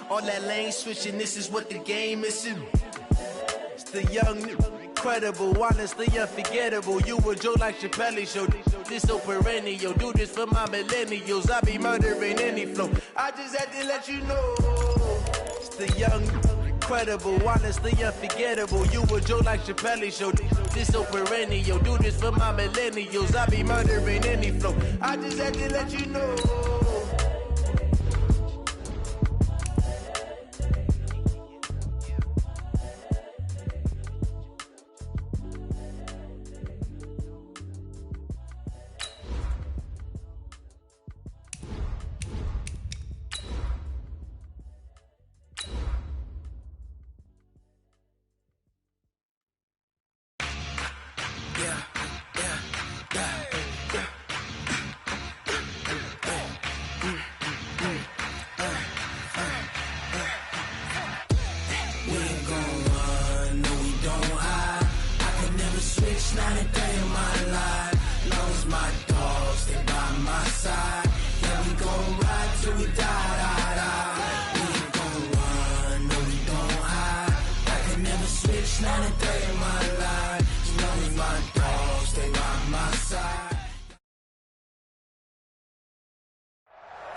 All that lane switching, this is what the game is. It's the young, incredible, honestly unforgettable. You a joke like Chappelle Show. This so perennial. Do this for my millennials. I be murdering any flow. I just had to let you know. It's the young, incredible, honestly unforgettable. You a joke like Chappelle Show. This so perennial. Do this for my millennials. I be murdering any flow. I just had to let you know.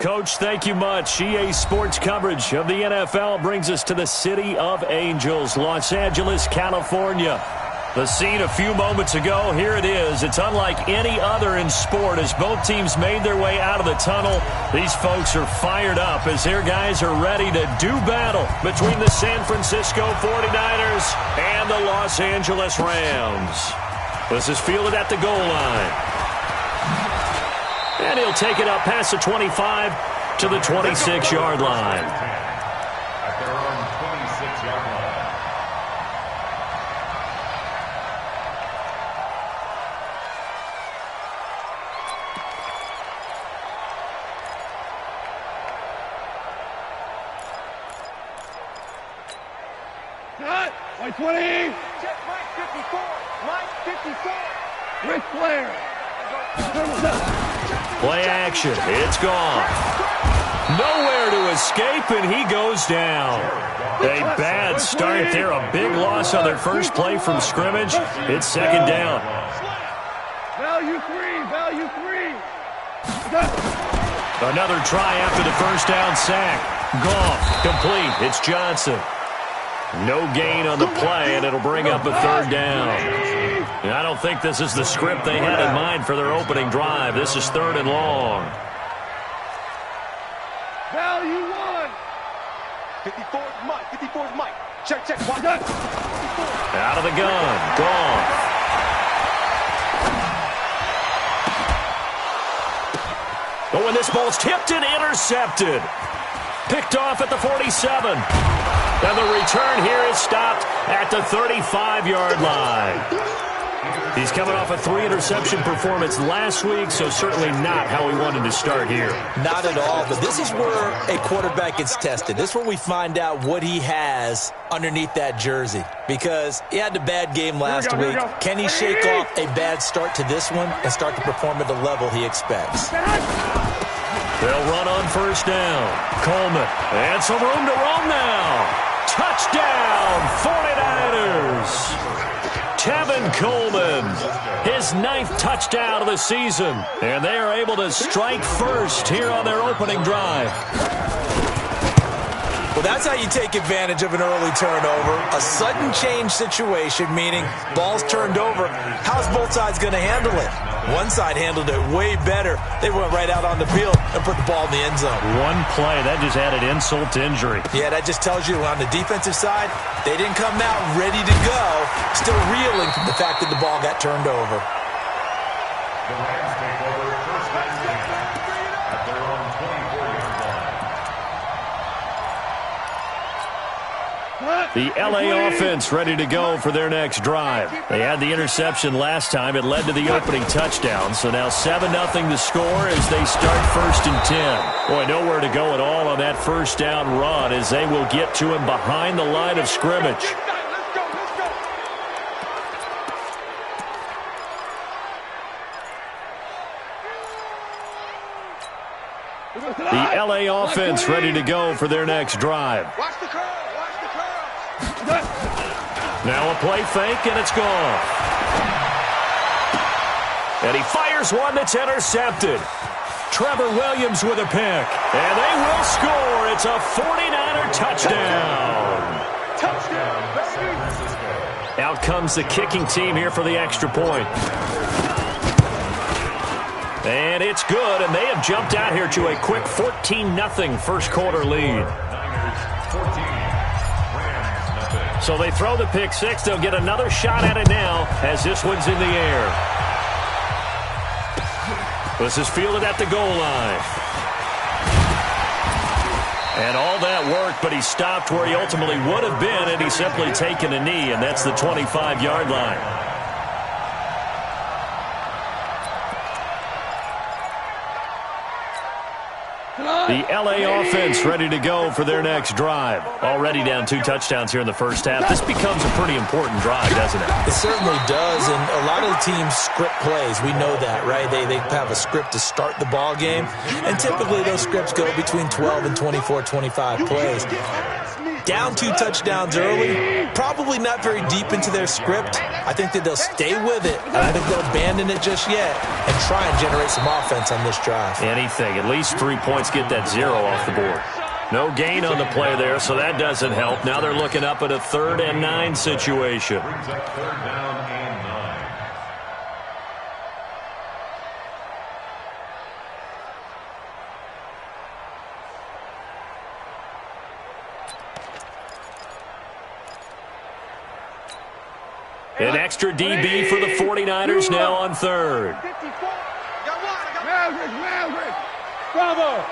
Coach, thank you much. EA Sports coverage of the NFL brings us to the City of Angels, Los Angeles, California. The scene a few moments ago, here it is. It's unlike any other in sport as both teams made their way out of the tunnel. These folks are fired up as their guys are ready to do battle between the San Francisco 49ers and the Los Angeles Rams. This is fielded at the goal line. And he'll take it up past the 25 to the 26-yard line. At their own 26-yard line. Cut! 120! Check Mike 54! Mike 54! Ric Flair! Play action. It's gone. Nowhere to escape, and he goes down. A bad start there. A big loss on their first play from scrimmage. It's second down. Value three! Value three! Another try after the first down sack. Goff complete. It's Johnson. No gain on the play, and it'll bring up a third down. And I don't think this is the script they had in mind for their opening drive. This is third and long. Value one! 54 is Mike. 54 is Mike. Check, check. Watch. Out of the gun. Goff. Oh, and this ball's tipped and intercepted. Picked off at the 47. And the return here is stopped at the 35-yard line. He's coming off a 3-interception performance last week, so certainly not how he wanted to start here. Not at all, but this is where a quarterback gets tested. This is where we find out what he has underneath that jersey, because he had a bad game last week. Can he shake off a bad start to this one and start to perform at the level he expects? They'll run on first down. Coleman, and some room to roam now. Touchdown, 49ers. Tevin Coleman, his 9th touchdown of the season. And they are able to strike first here on their opening drive. Well, that's how you take advantage of an early turnover. A sudden change situation, meaning ball's turned over. How's both sides going to handle it? One side handled it way better. They went right out on the field and put the ball in the end zone. One play, that just added insult to injury. Yeah, that just tells you on the defensive side, they didn't come out ready to go, still reeling from the fact that the ball got turned over. The Rams take over first and 10 at their own 24-yard line. The LA offense ready to go for their next drive. They had the interception last time. It led to the opening touchdown. So now 7-0 to score as they start first and 10. Boy, nowhere to go at all on that first down run as they will get to him behind the line of scrimmage. The LA offense ready to go for their next drive. Watch the curl. Watch the curl. Now a play fake, and it's gone. And he fires one that's intercepted. Trevor Williams with a pick. And they will score. It's a 49er touchdown. Touchdown, baby. Out comes the kicking team here for the extra point. And it's good, and they have jumped out here to a quick 14-0 first quarter lead. So they throw the pick six. They'll get another shot at it now as this one's in the air. This is fielded at the goal line. And all that work, but he stopped where he ultimately would have been, and he's simply taken a knee, and that's the 25-yard line. The L.A. offense ready to go for their next drive. Already down 2 touchdowns here in the first half. This becomes a pretty important drive, doesn't it? It certainly does, and a lot of the teams script plays. We know that, right? They have a script to start the ball game, and typically those scripts go between 12 and 24, 25 plays. Down 2 touchdowns early, probably not very deep into their script. I think that they'll stay with it. I don't think they'll abandon it just yet and try and generate some offense on this drive. Anything. At least 3 points, get that 0 off the board. No gain on the play there, so that doesn't help. Now they're looking up at a 3rd and 9 situation. Brings up 3rd down and 9. An extra DB for the 49ers now on 3rd. Maverick. Bravo.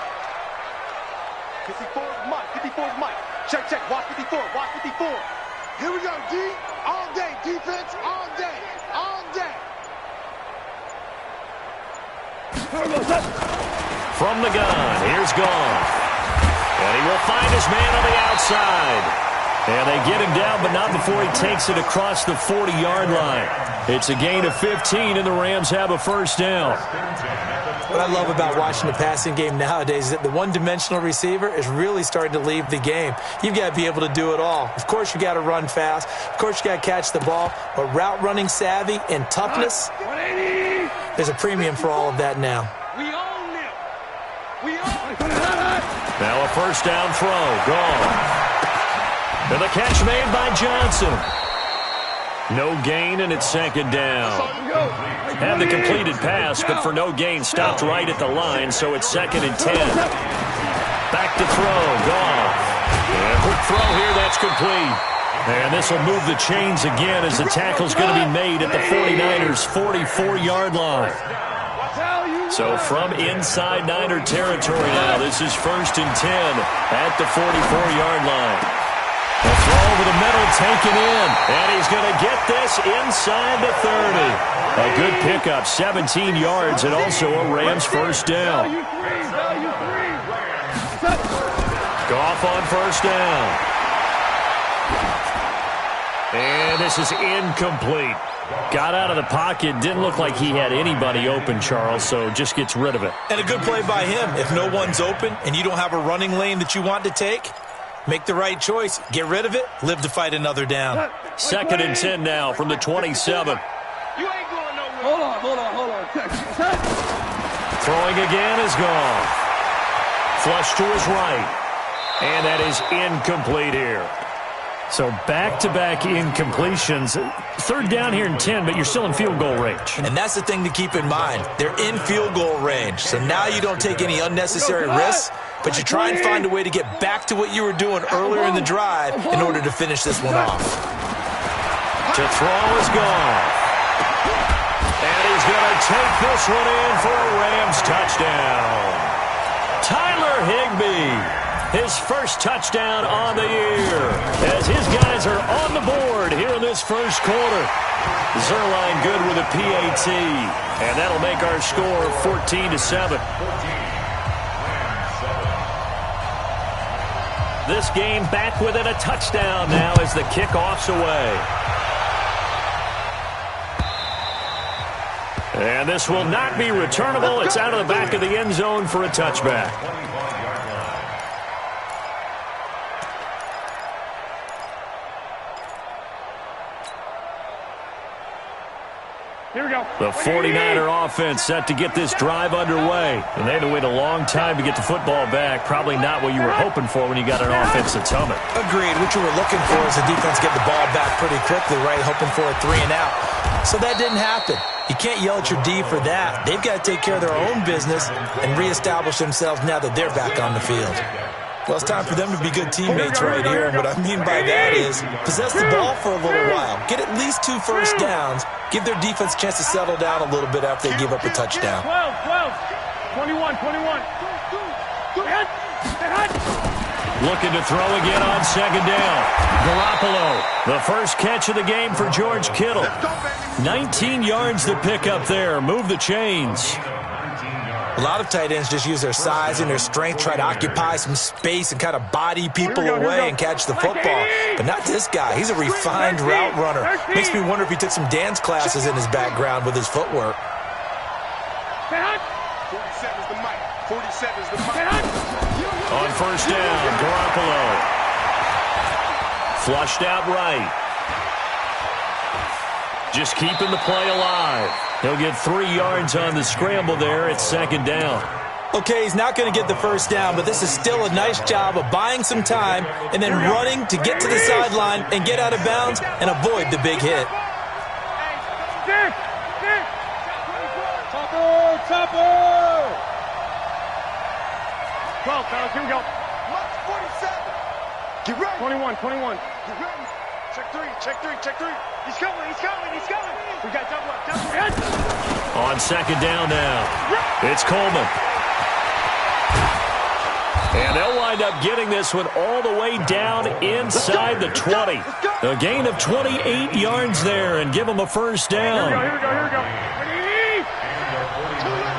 54 is Mike. 54 is Mike. Check. Watch 54. Watch 54. Here we go, D. All day. Defense all day. All day. From the gun, here's Goff. And he will find his man on the outside. And they get him down, but not before he takes it across the 40-yard line. It's a gain of 15, and the Rams have a first down. What I love about watching the passing game nowadays is that the one-dimensional receiver is really starting to leave the game. You've got to be able to do it all. Of course, you got to run fast. Of course, you got to catch the ball. But route running savvy and toughness, there's a premium for all of that now. We own them. We own them. Now a first down throw. Gone. And the catch made by Johnson. No gain, and it's 2nd down. Had the completed pass, but for no gain, stopped right at the line, so it's 2nd and 10. Back to throw, Goff. And a quick throw here, that's complete. And this will move the chains again as the tackle's going to be made at the 49ers' 44-yard line. So from inside Niner territory now, this is 1st and 10 at the 44-yard line. The throw over the middle taken in, and he's going to get this inside the 30. A good pickup, 17 yards, and also a Rams first down. Goff on first down. And this is incomplete. Got out of the pocket, didn't look like he had anybody open, Charles, so just gets rid of it. And a good play by him. If no one's open and you don't have a running lane that you want to take, make the right choice. Get rid of it. Live to fight another down. 2nd and 10 now from the 27. You ain't going nowhere. Hold on. Throwing again is gone. Flush to his right. And that is incomplete here. So back-to-back incompletions. 3rd down here and 10, but you're still in field goal range. And that's the thing to keep in mind. They're in field goal range. So now you don't take any unnecessary risks, but you try and find a way to get back to what you were doing earlier in the drive in order to finish this one off. To throw is gone. And he's going to take this one in for a Rams touchdown. Tyler Higbee. His first touchdown on the year as his guys are on the board here in this first quarter. Zuerlein good with a PAT, and that'll make our score 14-7. This game back within a touchdown now as the kickoff's away. And this will not be returnable. It's out of the back of the end zone for a touchback. Here we go. The 49er offense set to get this drive underway. And they had to wait a long time to get the football back. Probably not what you were hoping for when you got an offense that's humming. Agreed. What you were looking for is the defense get the ball back pretty quickly, right? Hoping for a 3 and out. So that didn't happen. You can't yell at your D for that. They've got to take care of their own business and reestablish themselves now that they're back on the field. Well, it's time for them to be good teammates right here. And what I mean by that is possess the ball for a little while. Get at least 2 first downs. Give their defense a chance to settle down a little bit after they give up a touchdown. 12, 21. Looking to throw again on second down. Garoppolo, the first catch of the game for George Kittle. 19 yards to pick up there. Move the chains. A lot of tight ends just use their size and their strength, try to occupy some space and kind of body people away and catch the football. But not this guy. He's a refined route runner. Makes me wonder if he took some dance classes in his background with his footwork. 47's the mic. 47's the mic. On first down, Garoppolo. Flushed out right. Just keeping the play alive. He'll get 3 yards on the scramble there at second down. Okay, he's not going to get the first down, but this is still a nice job of buying some time and then running to get to the sideline and get out of bounds and avoid the big hit. Chopper! 12, fellas, here we go. March 47. Get ready. 21. Get ready. Check three. He's coming. We got double up. On second down now, it's Coleman. And they'll wind up getting this one all the way down inside the 20. A gain of 28 yards there and give them a first down. Here we go.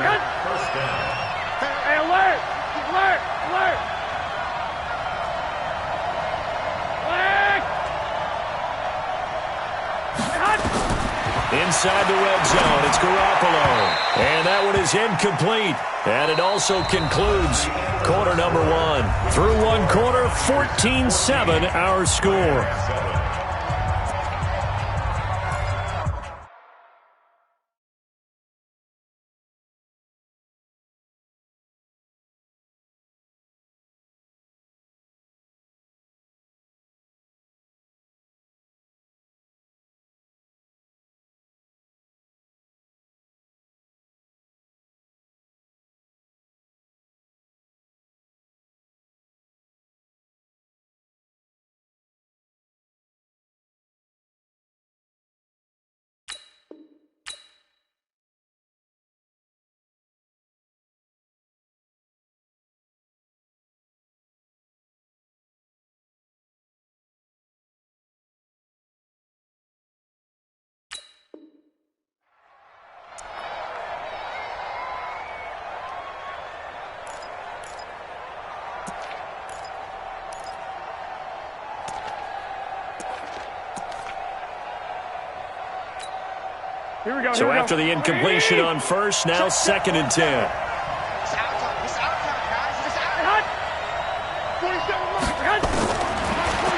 Ready? First down. Hey, alert! Inside the red zone, it's Garoppolo. And that one is incomplete. And it also concludes quarter number 1. Through one quarter, 14-7 our score. Here we go. So after the incompletion on first, now second and 10. It's out time, guys. It's out. 47 mark.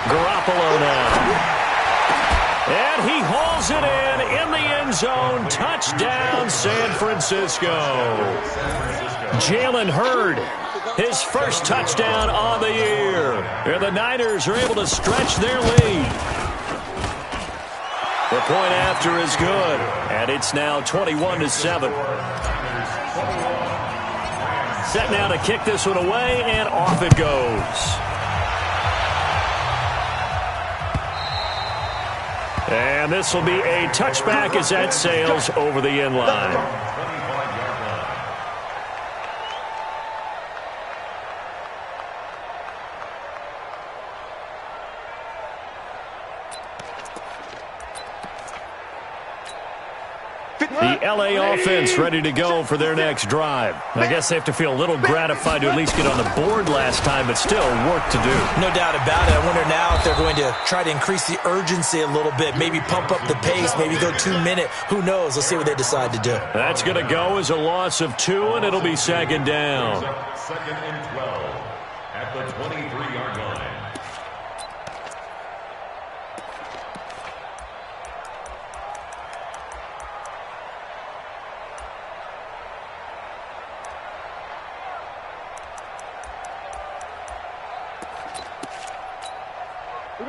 Garoppolo now. And he hauls it in the end zone. Touchdown, San Francisco. Jalen Hurd, his first touchdown on the year. And the Niners are able to stretch their lead. The point after is good, and it's now 21-7. Set now to kick this one away, and off it goes. And this will be a touchback as that sails over the end line. The L.A. offense ready to go for their next drive. I guess they have to feel a little gratified to at least get on the board last time, but still work to do. No doubt about it. I wonder now if they're going to try to increase the urgency a little bit, maybe pump up the pace, maybe go 2-minute. Who knows? Let's see what they decide to do. That's going to go as a loss of 2, and it'll be second down. Second and 12 at the 23-yard line.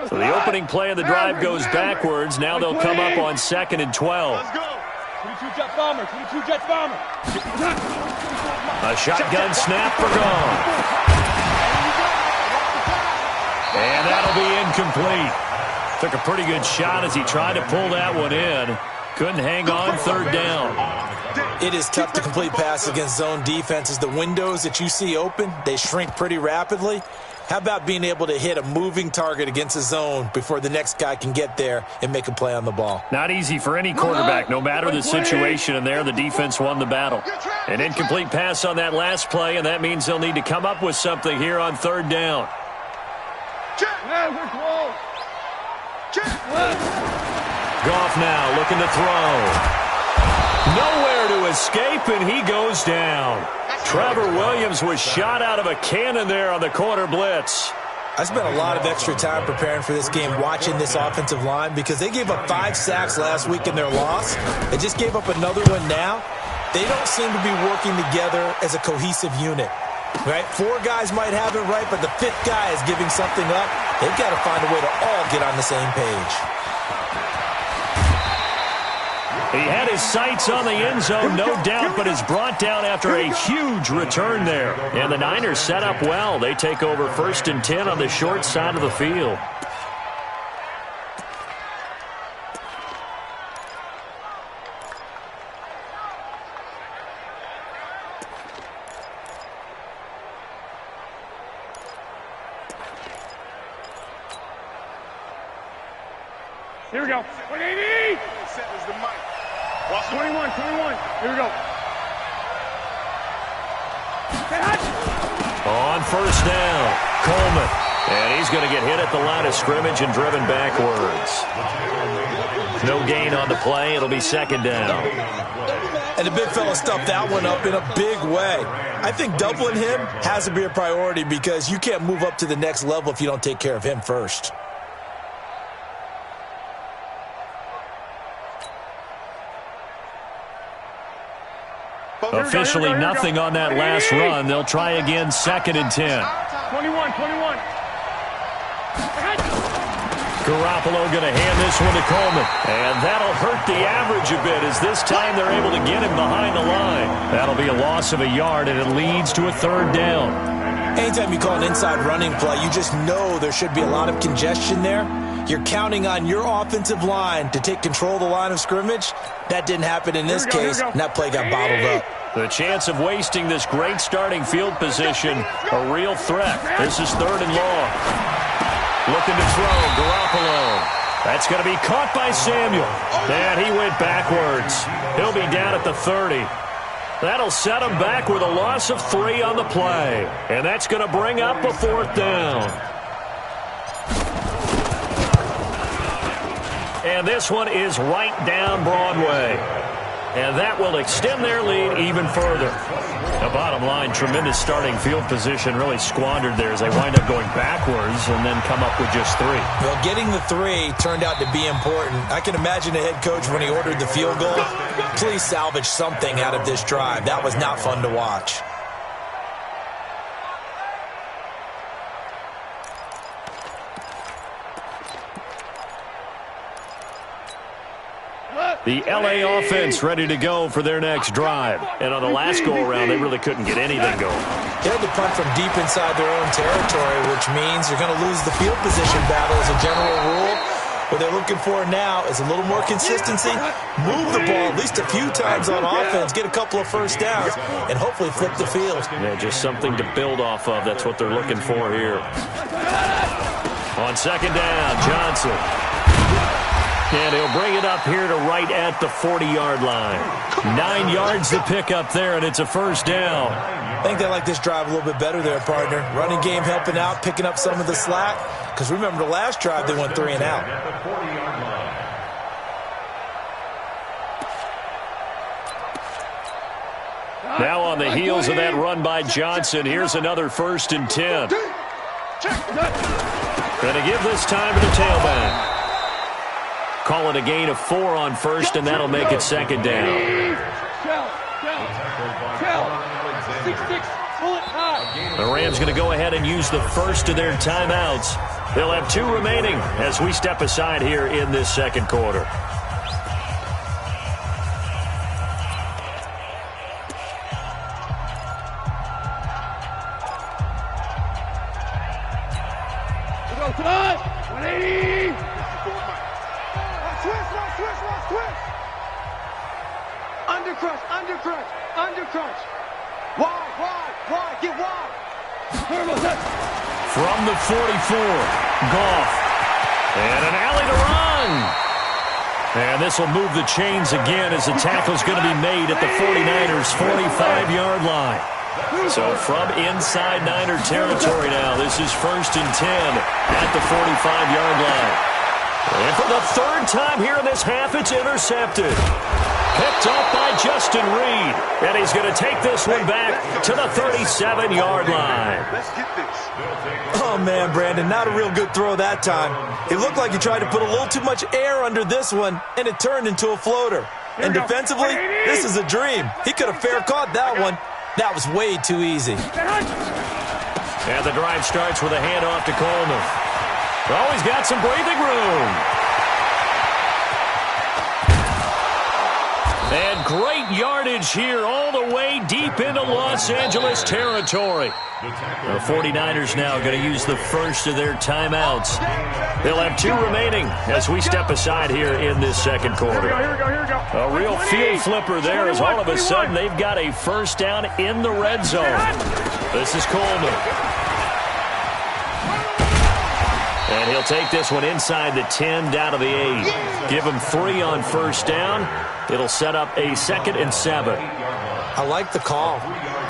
So the opening play of the drive goes backwards. Now they'll come up on 2nd and 12. Let's go. 22 Jets bomber. 22 Jets bomber. A shotgun snap for gone. And that'll be incomplete. Took a pretty good shot as he tried to pull that one in. Couldn't hang on 3rd down. It is tough to complete passes against zone defenses. The windows that you see open, they shrink pretty rapidly. How about being able to hit a moving target against a zone before the next guy can get there and make a play on the ball? Not easy for any quarterback, no matter the situation, and there the defense won the battle. An incomplete pass on that last play, and that means they'll need to come up with something here on 3rd down. Goff now looking to throw. Nowhere to escape, and he goes down. Trevor Williams was shot out of a cannon there on the corner blitz. I spent a lot of extra time preparing for this game watching this offensive line because they gave up 5 sacks last week in their loss. They just gave up another one now. They don't seem to be working together as a cohesive unit. Right? 4 guys might have it right, but the 5th guy is giving something up. They've got to find a way to all get on the same page. He had his sights on the end zone, no doubt, but is brought down after a huge return there. And the Niners set up well. They take over 1st and 10 on the short side of the field. Here we go. 180. Set is the mic. 21. Here we go. On 1st down, Coleman. And he's going to get hit at the line of scrimmage and driven backwards. No gain on the play. It'll be 2nd down. And the big fella stuffed that one up in a big way. I think doubling him has to be a priority because you can't move up to the next level if you don't take care of him first. Officially nothing on that last run. They'll try again 2nd and 10. 21. Garoppolo going to hand this one to Coleman. And that'll hurt the average a bit as this time they're able to get him behind the line. That'll be a loss of a yard, and it leads to a 3rd down. Anytime you call an inside running play, you just know there should be a lot of congestion there. You're counting on your offensive line to take control of the line of scrimmage. That didn't happen in this case, and that play got bottled up. The chance of wasting this great starting field position, a real threat. This is 3rd and long. Looking to throw, Garoppolo. That's going to be caught by Samuel. And he went backwards. He'll be down at the 30. That'll set him back with a loss of 3 on the play. And that's going to bring up a 4th down. And this one is right down Broadway. And that will extend their lead even further. The bottom line, tremendous starting field position really squandered there as they wind up going backwards and then come up with just 3. Well, getting the 3 turned out to be important. I can imagine the head coach when he ordered the field goal. Please salvage something out of this drive. That was not fun to watch. The L.A. offense ready to go for their next drive. And on the last go-around, they really couldn't get anything going. They had to punt from deep inside their own territory, which means you're going to lose the field position battle as a general rule. What they're looking for now is a little more consistency, move the ball at least a few times on offense, get a couple of 1st downs, and hopefully flip the field. Yeah, just something to build off of. That's what they're looking for here. On 2nd down, Johnson. And he'll bring it up here to right at the 40-yard line. 9 yards to pick up there, and it's a 1st down. I think they like this drive a little bit better there, partner. Running game helping out, picking up some of the slack. Because remember, the last drive, they went 3 and out. Now on the heels of that run by Johnson, here's another 1st and 10. Going to give this time to the tailback. Call it a gain of 4 on 1st, and that'll make it 2nd down. The Rams going to go ahead and use the first of their timeouts. They'll have 2 remaining as we step aside here in this second quarter. Go to us. 180. Switch. Undercrunch. Wide. Get wide. From the 44, Goff. And an alley to run. And this will move the chains again as the tackle's going to be made at the 49ers' 45-yard line. So from inside Niner territory now, this is 1st and 10 at the 45-yard line. And for the 3rd time here in this half, it's intercepted. Picked off by Justin Reed. And he's going to take this one back to the 37-yard line. Let's get this. Oh, man, Brandon, not a real good throw that time. It looked like he tried to put a little too much air under this one, and it turned into a floater. And defensively, this is a dream. He could have fair caught that one. That was way too easy. And the drive starts with a handoff to Coleman. Oh, he's got some breathing room. And great yardage here all the way deep into Los Angeles territory. The 49ers now going to use the first of their timeouts. They'll have 2 remaining as we step aside here in this second quarter. Here we go. A real field flipper there as all of a sudden they've got a first down in the red zone. This is Coleman. And he'll take this one inside the 10 down to the 8. Give him 3 on first down. It'll set up a 2nd and 7. I like the call.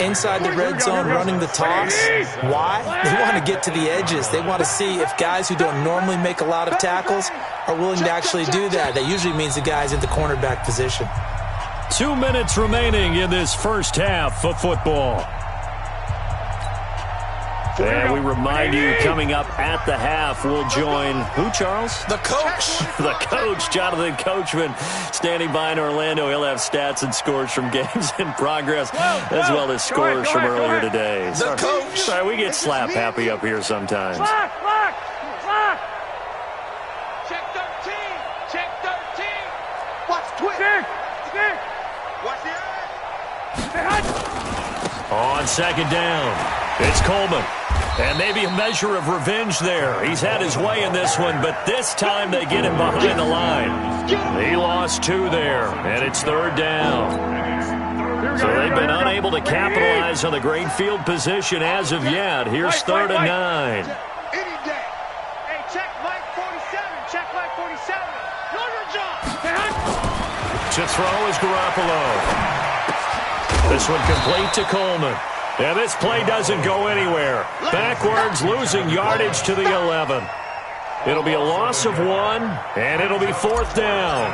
Inside the red zone running the toss. Why? They want to get to the edges. They want to see if guys who don't normally make a lot of tackles are willing to actually do that. That usually means the guy's in the cornerback position. 2 minutes remaining in this first half of football. And we remind you, coming up at the half, we'll join who, Charles? The coach. The coach, Jonathan Coachman, standing by in Orlando. He'll have stats and scores from games in progress, as well as scores from earlier today. The coach. Sorry, we get slap happy up here sometimes. Lock. Check 13. Watch twist. Stick. Watch the eye. On second down, it's Coleman. And maybe a measure of revenge there. He's had his way in this one, but this time they get him behind the line. He lost 2 there, and it's 3rd down. So they've been unable to capitalize on the great field position as of yet. Here's 3rd and 9. Any day. Hey, check Mike 47. Check Mike 47. Know your job. To throw is Garoppolo. This one complete to Coleman. And this play doesn't go anywhere. Backwards, losing yardage to the 11. It'll be a loss of 1, and it'll be 4th down.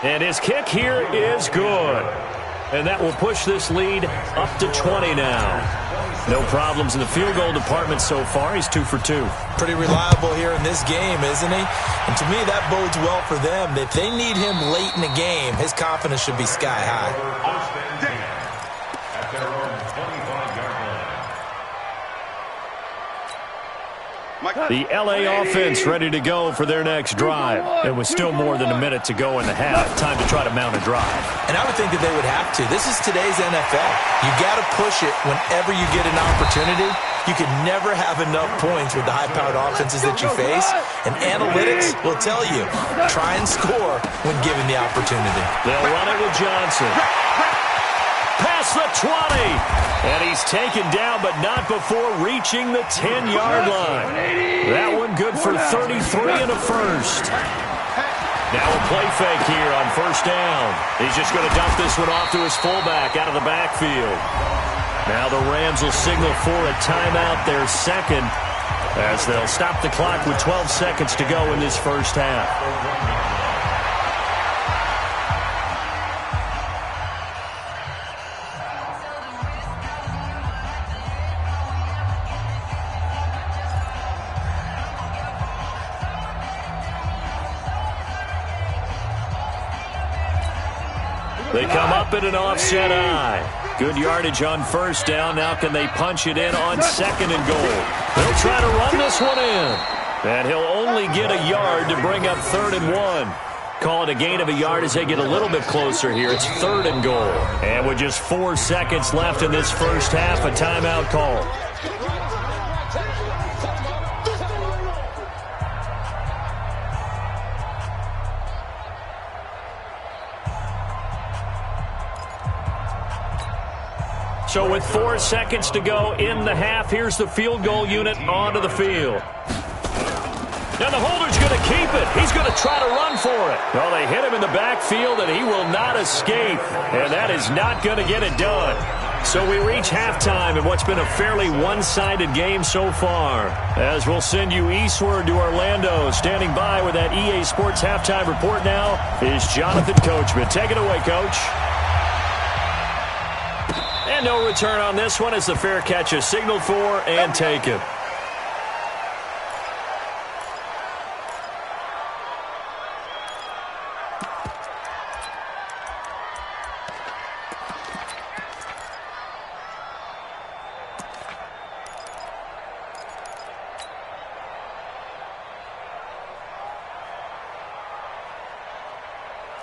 And his kick here is good. And that will push this lead up to 20 now. No problems in the field goal department so far. He's 2 for 2. Pretty reliable here in this game, isn't he? And to me, that bodes well for them. If they need him late in the game, his confidence should be sky high. At their own 25-yard line. The L.A. offense ready to go for their next drive. There was still more than a minute to go in the half. Time to try to mount a drive. And I would think that they would have to. This is today's NFL. You got to push it whenever you get an opportunity. You can never have enough points with the high-powered offenses that you face. And analytics will tell you, try and score when given the opportunity. They'll run it with Johnson. Past the 20. And he's taken down, but not before reaching the 10-yard line. That one good for 33 and a first. Now a play fake here on first down. He's just going to dump this one off to his fullback out of the backfield. Now the Rams will signal for a timeout, their second, as they'll stop the clock with 12 seconds to go in this first half. They come up at an offset eye. Good yardage on first down. Now can they punch it in on second and goal? They'll try to run this one in. And he'll only get a yard to bring up 3rd and 1. Call it a gain of a yard as they get a little bit closer here. It's 3rd and goal. And with just 4 seconds left in this first half, a timeout call. So with 4 seconds to go in the half, here's the field goal unit onto the field. Now the holder's going to keep it. He's going to try to run for it. Well, they hit him in the backfield, and he will not escape. And that is not going to get it done. So we reach halftime in what's been a fairly one-sided game so far. As we'll send you eastward to Orlando. Standing by with that EA Sports halftime report now is Jonathan Coachman. Take it away, Coach. And no return on this one as the fair catch is signaled for and taken.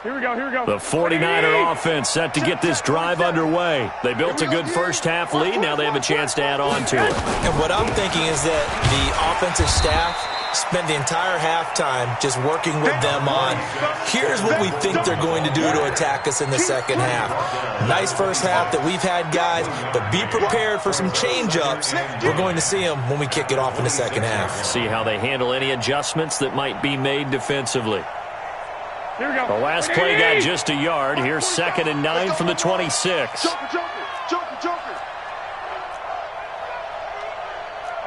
Here we go, here we go. The 49er offense set to get this drive underway. They built a good first half lead. Now they have a chance to add on to it. And what I'm thinking is that the offensive staff spent the entire halftime just working with them on, here's what we think they're going to do to attack us in the second half. Nice first half that we've had, guys, but be prepared for some change-ups. We're going to see them when we kick it off in the second half. See how they handle any adjustments that might be made defensively. Here we go. The last play got just a yard. Here's 2nd and 9 from the 26. Joker.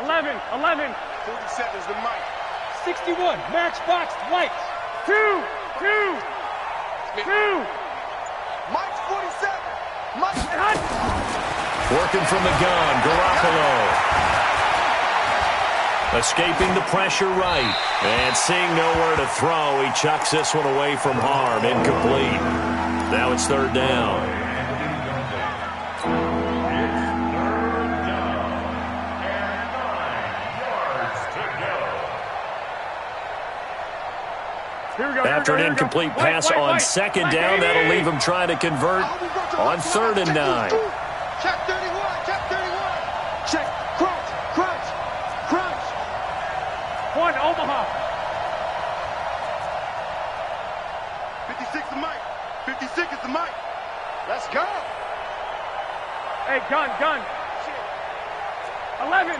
11. 40 seconds to Mike. 61. Matchbox lights. 2. Mike's 47. Mike. Working from the gun, Garoppolo. Escaping the pressure right. And seeing nowhere to throw, he chucks this one away from harm. Incomplete. Now it's 3rd down. After an incomplete pass on 2nd down, that'll leave him trying to convert on 3rd and 9. Check 31. Check. Crunch. 1, Omaha. 56 to Mike. 56 is to Mike. Let's go. Hey, gun. 11.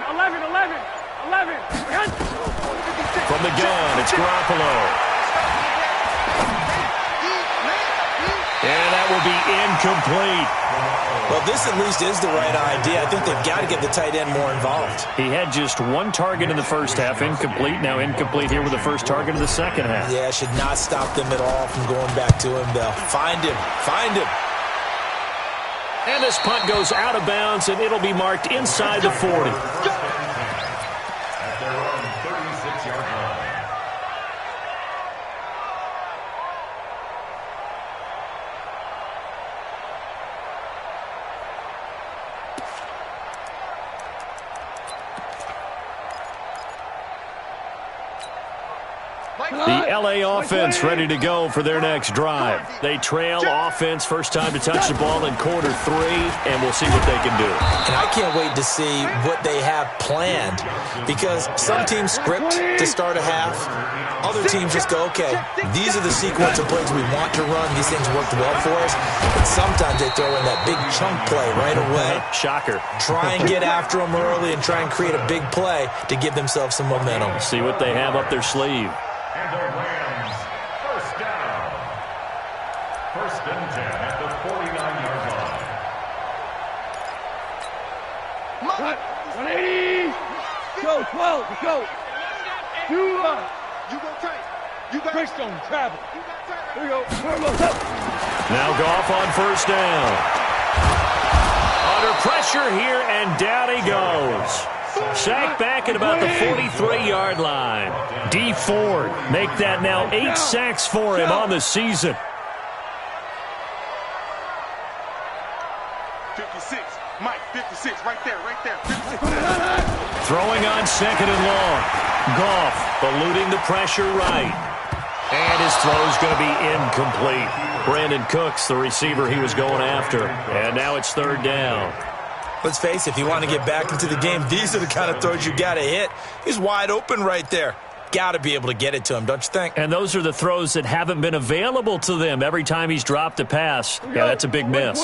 From the gun, it's Garoppolo. And that will be incomplete. Well, this at least is the right idea. I think they've got to get the tight end more involved. He had just 1 target in the first half, incomplete. Now incomplete here with the first target of the second half. Yeah, should not stop them at all from going back to him, though. Find him. And this punt goes out of bounds, and it'll be marked inside the 40. At their own 36-yard line. The L.A. offense ready to go for their next drive. They trail offense, first time to touch the ball in quarter 3, and we'll see what they can do. And I can't wait to see what they have planned, because some teams script to start a half. Other teams just go, okay, these are the sequence of plays we want to run. These things worked well for us. And sometimes they throw in that big chunk play right away. Shocker. Try and get after them early and try and create a big play to give themselves some momentum. See what they have up their sleeve. And the Rams, first down. 1st and 10 at the 49-yard line. 180. Go, 12. Go. You go tight. You got Greystone travel. Here we go. Now Goff on first down. Under pressure here, and down he goes. Sacked back at about the 43-yard line. D. Ford make that now 8 sacks for him on the season. 50 56, right there, right there. Throwing on second and long. Goff eluding the pressure right. And his throw's going to be incomplete. Brandon Cooks, the receiver he was going after. And now it's third down. Let's face it, if you want to get back into the game, these are the kind of throws you got to hit. He's wide open right there. Got to be able to get it to him, don't you think? And those are the throws that haven't been available to them every time he's dropped a pass. Yeah, that's a big miss.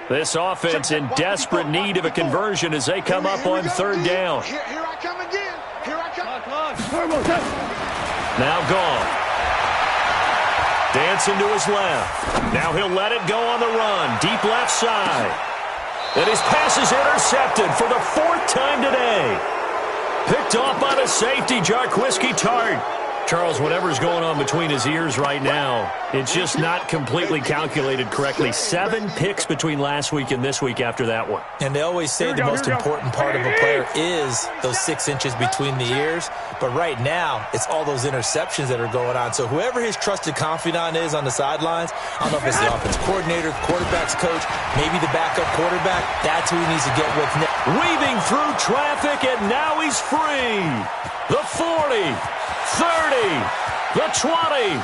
This offense in desperate need of a conversion as they come up on third down. Here I come again. Here I come. Now Goff. Dancing to his left. Now he'll let it go on the run. Deep left side. And his pass is intercepted for the fourth time today. Picked off by the safety, Jarquiski Tart. Charles, whatever's going on between his ears right now, it's just not completely calculated correctly. 7 picks between last week and this week after that one. And they always say the most important part of a player is those 6 inches between the ears. But right now, it's all those interceptions that are going on. So whoever his trusted confidant is on the sidelines, I don't know if it's the offense coordinator, quarterback's coach, maybe the backup quarterback, that's who he needs to get with next. Weaving through traffic, and now he's free. The 40. 30, the 20,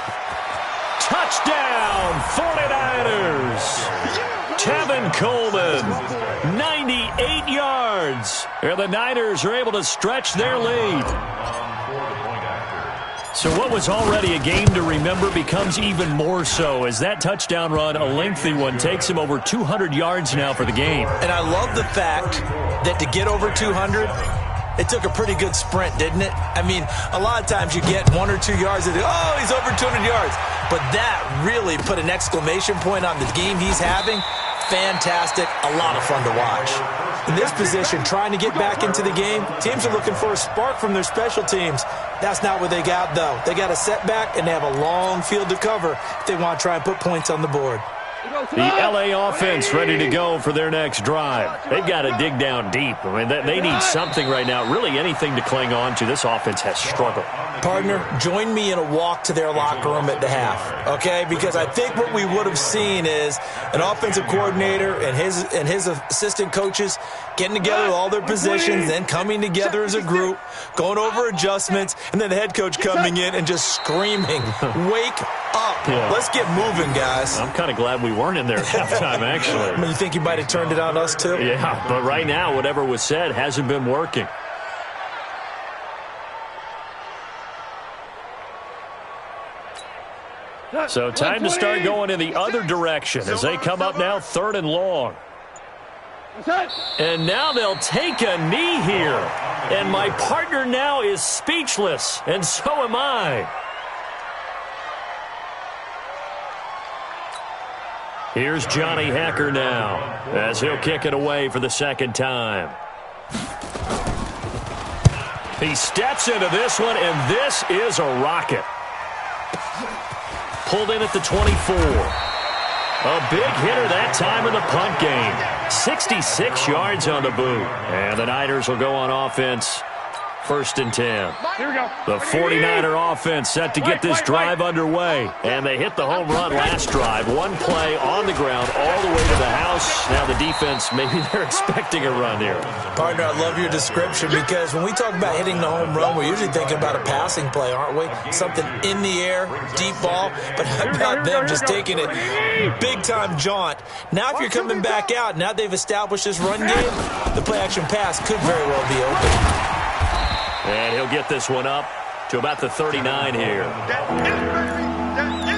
touchdown, 49ers. Tevin Coleman, 98 yards. And the Niners are able to stretch their lead. So what was already a game to remember becomes even more so as that touchdown run, a lengthy one, takes him over 200 yards now for the game. And I love the fact that to get over 200, it took a pretty good sprint, didn't it? I mean, a lot of times you get 1 or 2 yards and oh, he's over 200 yards. But that really put an exclamation point on the game he's having. Fantastic. A lot of fun to watch. In this position, trying to get back into the game, teams are looking for a spark from their special teams. That's not what they got, though. They got a setback, and they have a long field to cover if they want to try and put points on the board. The LA offense ready to go for their next drive. They've got to dig down deep. I mean, they need something right now, really anything to cling on to. This offense has struggled. Partner, join me in a walk to their locker room at the half, okay? Because I think what we would have seen is an offensive coordinator and his assistant coaches getting together with all their positions, then coming together as a group, going over adjustments, and then the head coach coming in and just screaming, wake up. Yeah. Let's get moving, guys. I'm kind of glad we weren't in there at halftime, actually. I mean, you think you might have turned it on us, too? Yeah, but right now, whatever was said hasn't been working. So time to start going in the other direction as they come up now 3rd and long. And now they'll take a knee here. And my partner now is speechless, and so am I. Here's Johnny Hekker now as he'll kick it away for the second time. He steps into this one, and this is a rocket. Pulled in at the 24. A big hitter that time in the punt game. 66 yards on the boot. And the Niners will go on offense. 1st and 10. Here we go. The 49er offense set to get this drive underway. And they hit the home run last drive. One play on the ground all the way to the house. Now the defense, maybe they're expecting a run here. Partner, I love your description because when we talk about hitting the home run, we're usually thinking about a passing play, aren't we? Something in the air, deep ball. But how about them just taking it big-time jaunt? Now if you're coming back out, now they've established this run game, the play-action pass could very well be open. And he'll get this one up to about the 39 here.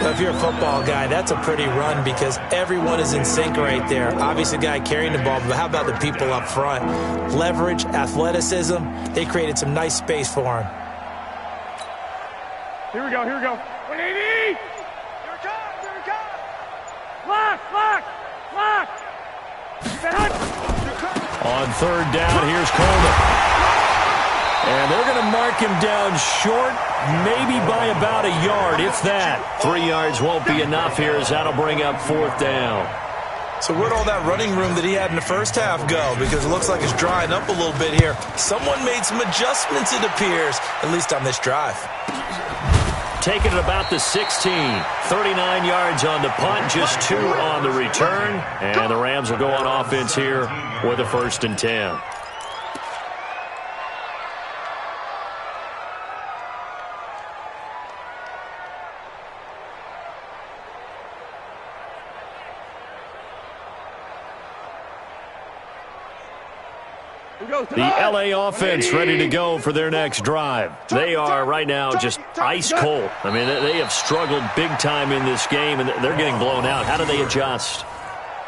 Well, if you're a football guy, that's a pretty run because everyone is in sync right there. Obviously, the guy carrying the ball, but how about the people up front? Leverage, athleticism, they created some nice space for him. Here we go, here we go. 180! Here it comes, here it comes! Lock! On 3rd down, here's Coleman. And they're going to mark him down short, maybe by about a yard, if that. 3 yards won't be enough here as that'll bring up 4th down. So where'd all that running room that he had in the first half go? Because it looks like it's drying up a little bit here. Someone made some adjustments, it appears, at least on this drive. take it at about the 16. 39 yards on the punt, just 2 on the return. And the Rams will go on offense here with a 1st and 10. The L.A. offense ready to go for their next drive. They are right now just ice cold. I mean, they have struggled big time in this game, and they're getting blown out. How do they adjust?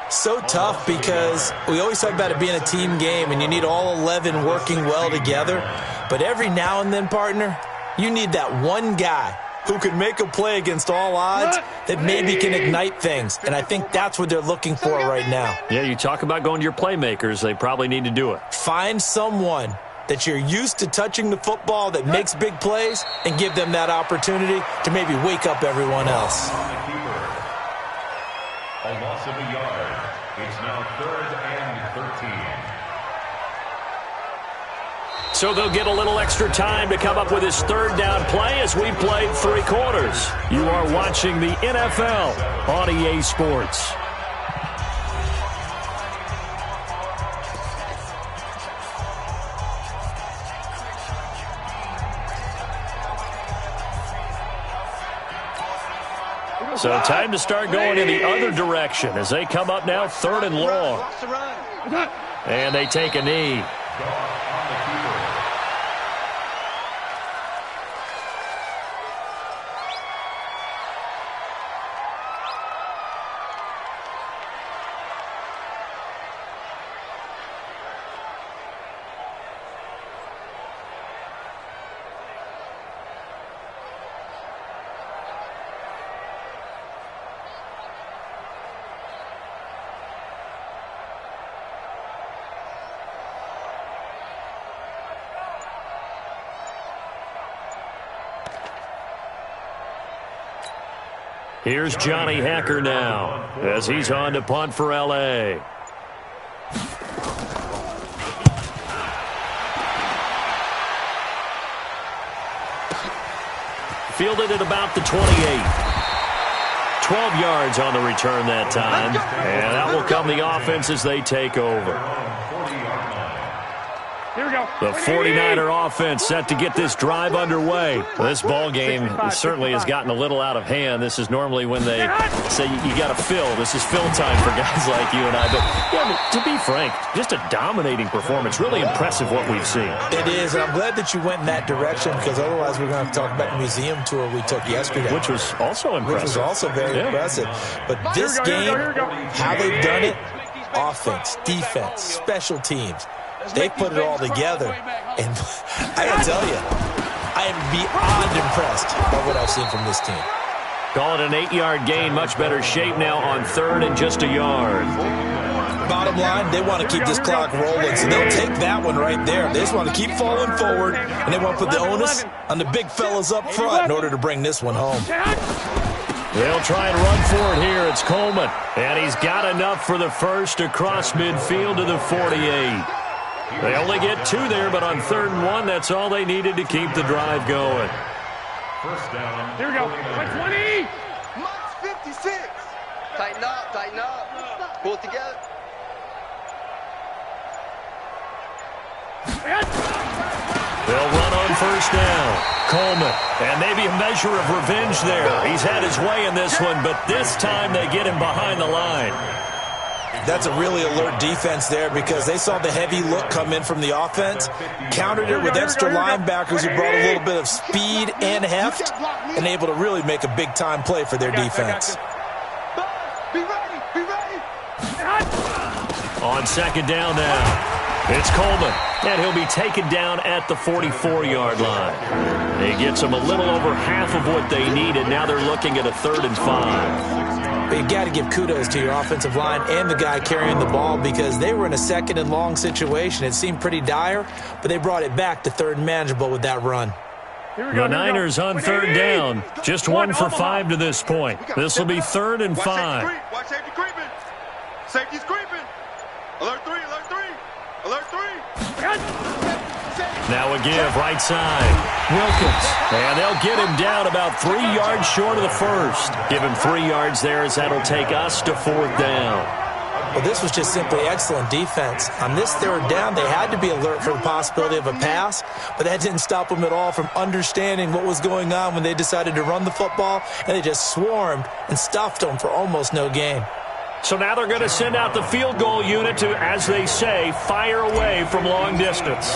So tough because we always talk about it being a team game, and you need all 11 working well together. But every now and then, partner, you need that one guy who can make a play against all odds that maybe can ignite things. And I think that's what they're looking for right now. Yeah, you talk about going to your playmakers. They probably need to do it. Find someone that you're used to touching the football that makes big plays and give them that opportunity to maybe wake up everyone else. A loss of a yard. It's now 3rd and 13. So they'll get a little extra time to come up with his 3rd down play as we played 3 quarters. You are watching the NFL on EA Sports. So time to start going in the other direction as they come up now 3rd and long. And they take a knee. Here's Johnny Hacker now as he's on to punt for L.A. Fielded at about the 28. 12 yards on the return that time. And that will come the offense as they take over. Here we go. The 49er offense set to get this drive underway. This ball game certainly has gotten a little out of hand. This is normally when they say you got to fill. This is fill time for guys like you and I. But yeah, to be frank, just a dominating performance. Really impressive what we've seen. It is, and I'm glad that you went in that direction because otherwise we're going to have to talk about the museum tour we took yesterday. Which was also impressive. Which was also very impressive. But this game, how they've done it, offense, defense, special teams, they put it all together, and I gotta tell you, I am beyond impressed by what I've seen from this team. Call it an 8-yard gain, much better shape now on 3rd and just a yard. Bottom line, they want to keep this clock rolling, so they'll take that one right there. They just want to keep falling forward, and they want to put the onus on the big fellas up front in order to bring this one home. They'll try and run for it here. It's Coleman, and he's got enough for the first across midfield to the 48. They only get 2 there, but on 3rd and 1, that's all they needed to keep the drive going. First down. Here we go. 20. Mike's 56. Tighten up, tighten up. Pull it together. They'll run on 1st down. Coleman, and maybe a measure of revenge there. He's had his way in this one, but this time they get him behind the line. That's a really alert defense there because they saw the heavy look come in from the offense, countered it with extra linebackers who brought a little bit of speed and heft, and able to really make a big-time play for their defense. Be ready, be ready. On 2nd down now, it's Coleman, and he'll be taken down at the 44-yard line. He gets them a little over half of what they needed. Now they're looking at a 3rd and 5. But you've got to give kudos to your offensive line and the guy carrying the ball because they were in a 2nd and long situation. It seemed pretty dire, but they brought it back to 3rd and manageable with that run. The Niners on 3rd down. Just 1 for 5 to this point. This will be 3rd and 5. Watch safety creeping. Safety's creeping. Alert 3, alert 3. Alert 3. Now a give right side. Wilkins. And they'll get him down about 3 yards short of the first. Give him 3 yards there as that'll take us to 4th down. Well, this was just simply excellent defense. On this 3rd down, they had to be alert for the possibility of a pass, but that didn't stop them at all from understanding what was going on when they decided to run the football, and they just swarmed and stuffed them for almost no gain. So now they're going to send out the field goal unit to, as they say, fire away from long distance.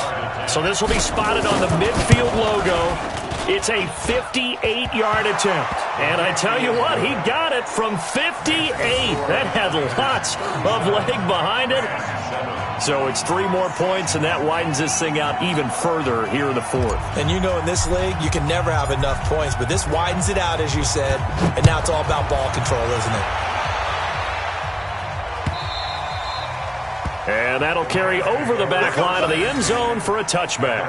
So this will be spotted on the midfield logo. It's a 58-yard attempt. And I tell you what, he got it from 58. That had lots of leg behind it. So it's 3 more points, and that widens this thing out even further here in the 4th. And you know in this league, you can never have enough points, but this widens it out, as you said. And now it's all about ball control, isn't it? And that'll carry over the back line of the end zone for a touchback.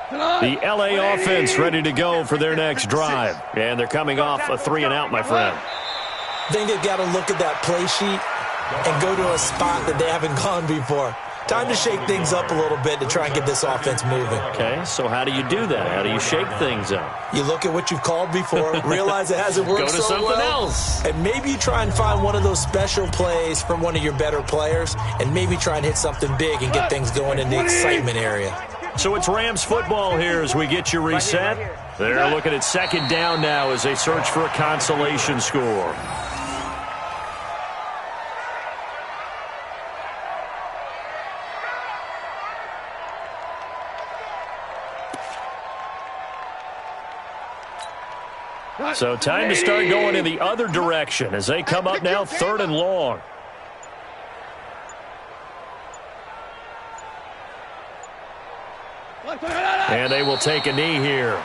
The LA offense ready to go for their next drive. And they're coming off a 3-and-out, my friend. I think they've got to look at that play sheet and go to a spot that they haven't gone before. Time to shake things up a little bit to try and get this offense moving. Okay, so how do you do that? How do you shake things up? You look at what you've called before, realize it hasn't worked Go to so something well, else. and maybe you try and find one of those special plays from one of your better players, and maybe try and hit something big and get things going in the excitement area. So it's Rams football here as we get you reset. They're looking at 2nd down now as they search for a consolation score. So time to start going in the other direction as they come up now 3rd and long. And they will take a knee here.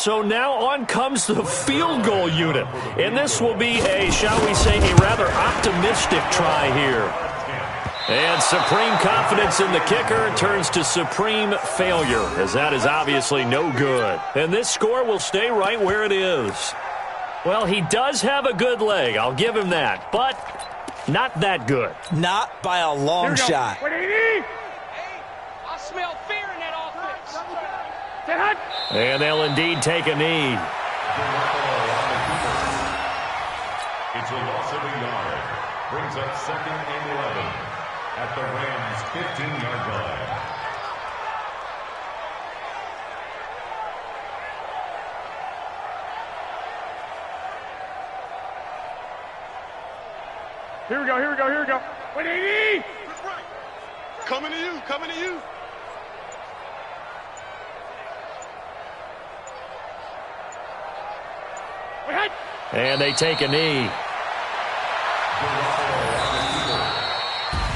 So now on comes the field goal unit. And this will be a, shall we say, a rather optimistic try here. And supreme confidence in the kicker turns to supreme failure, as that is obviously no good. And this score will stay right where it is. Well, he does have a good leg, I'll give him that, but not that good. Not by a long shot. Hey, I smell fear in that offense. And they'll indeed take a knee. It's a loss of a yard. Brings up 2nd and 11 at the Rams' 15-yard line. Here we go, here we go, here we go. Wait, AD! Coming to you, coming to you. And they take a knee.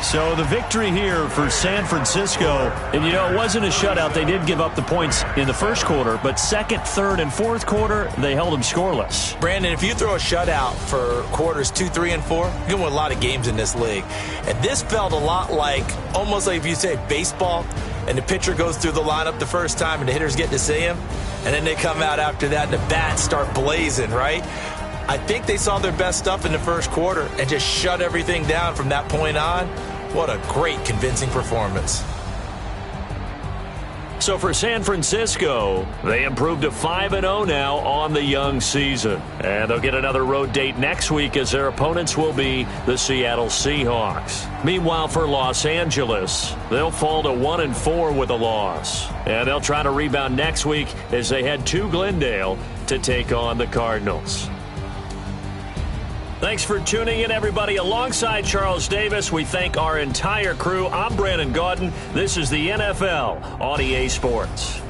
So the victory here for San Francisco. And, you know, it wasn't a shutout. They did give up the points in the first quarter. But 2nd, 3rd, and 4th quarter, they held them scoreless. Brandon, if you throw a shutout for quarters 2, 3, and 4, you're going to win a lot of games in this league. And this felt a lot like, almost like if you say baseball, and the pitcher goes through the lineup the first time and the hitters get to see him, and then they come out after that and the bats start blazing, right? I think they saw their best stuff in the first quarter and just shut everything down from that point on. What a great, convincing performance. So for San Francisco, they improved to 5-0 now on the young season. And they'll get another road date next week as their opponents will be the Seattle Seahawks. Meanwhile, for Los Angeles, they'll fall to 1-4 with a loss. And they'll try to rebound next week as they head to Glendale to take on the Cardinals. Thanks for tuning in, everybody. Alongside Charles Davis, we thank our entire crew. I'm Brandon Gaudin. This is the NFL on EA Sports.